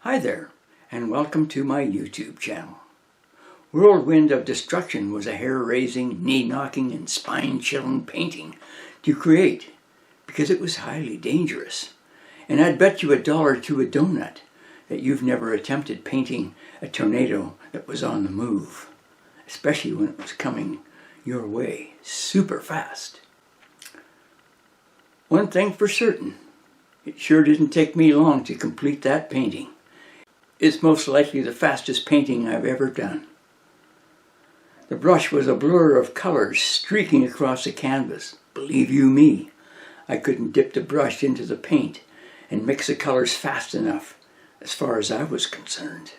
Hi there, and welcome to my YouTube channel. Whirlwind of Destruction was a hair-raising, knee-knocking, and spine-chilling painting to create because it was highly dangerous. And I'd bet you $1 to a donut that you've never attempted painting a tornado that was on the move, especially when it was coming your way super fast. One thing for certain, it sure didn't take me long to complete that painting. It's most likely the fastest painting I've ever done. The brush was a blur of colors streaking across the canvas. Believe you me, I couldn't dip the brush into the paint and mix the colors fast enough, as far as I was concerned.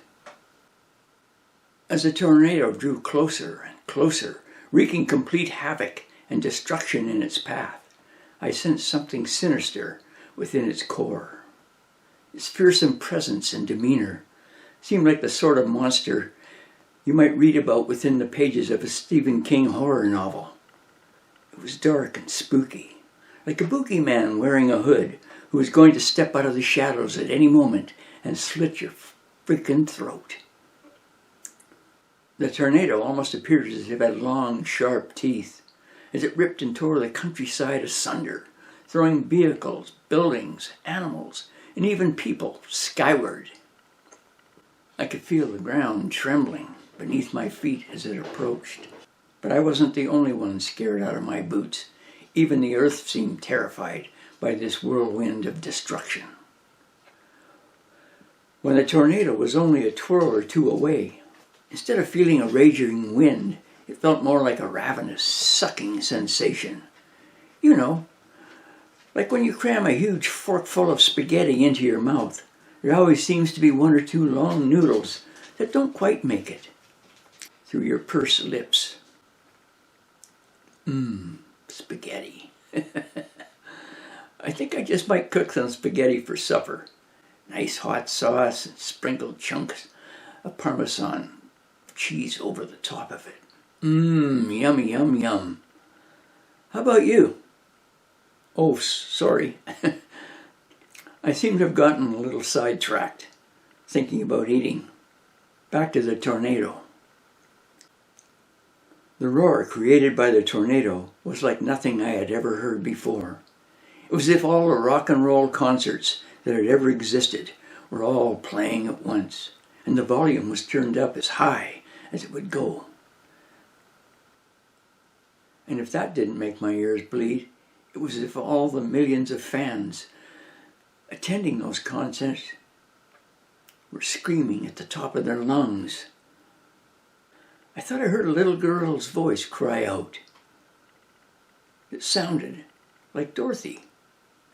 As the tornado drew closer and closer, wreaking complete havoc and destruction in its path, I sensed something sinister within its core. Its fearsome presence and demeanor seemed like the sort of monster you might read about within the pages of a Stephen King horror novel. It was dark and spooky, like a boogeyman wearing a hood who was going to step out of the shadows at any moment and slit your freaking throat. The tornado almost appeared as if it had long, sharp teeth, as it ripped and tore the countryside asunder, throwing vehicles, buildings, animals, and even people skyward. I could feel the ground trembling beneath my feet as it approached. But I wasn't the only one scared out of my boots. Even the earth seemed terrified by this whirlwind of destruction. When the tornado was only a twirl or two away, instead of feeling a raging wind, it felt more like a ravenous, sucking sensation. You know, like when you cram a huge forkful of spaghetti into your mouth, there always seems to be one or two long noodles that don't quite make it through your pursed lips. Spaghetti. I think I just might cook some spaghetti for supper. Nice hot sauce and sprinkled chunks of Parmesan cheese over the top of it. Yummy, yum, yum. How about you? Oh, sorry. I seem to have gotten a little sidetracked, thinking about eating. Back to the tornado. The roar created by the tornado was like nothing I had ever heard before. It was as if all the rock and roll concerts that had ever existed were all playing at once, and the volume was turned up as high as it would go. And if that didn't make my ears bleed, it was as if all the millions of fans attending those concerts were screaming at the top of their lungs. I thought I heard a little girl's voice cry out. It sounded like Dorothy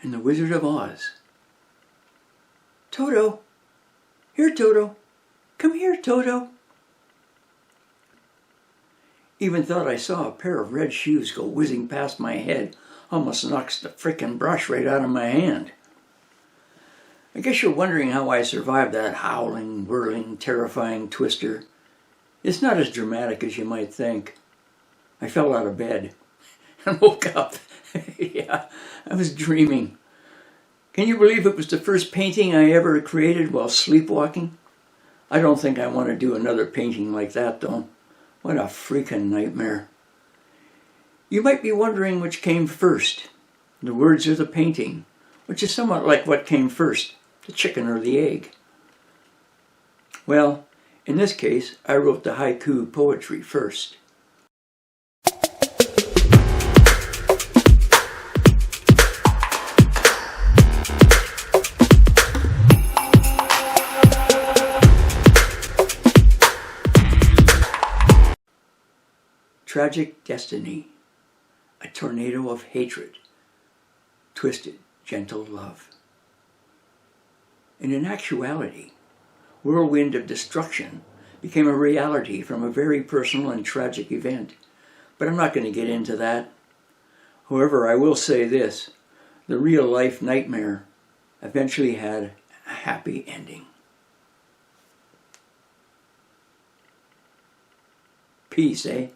in The Wizard of Oz. Toto! Here, Toto! Come here, Toto! Even thought I saw a pair of red shoes go whizzing past my head, almost knocks the frickin' brush right out of my hand. I guess you're wondering how I survived that howling, whirling, terrifying twister. It's not as dramatic as you might think. I fell out of bed and woke up. Yeah, I was dreaming. Can you believe it was the first painting I ever created while sleepwalking? I don't think I want to do another painting like that, though. What a freaking nightmare. You might be wondering which came first, the words or the painting, which is somewhat like what came first, the chicken or the egg. Well, in this case, I wrote the haiku poetry first. Tragic destiny, a tornado of hatred, twisted, gentle love. And in actuality, Whirlwind of Destruction became a reality from a very personal and tragic event. But I'm not going to get into that. However, I will say this, the real-life nightmare eventually had a happy ending. Peace, eh?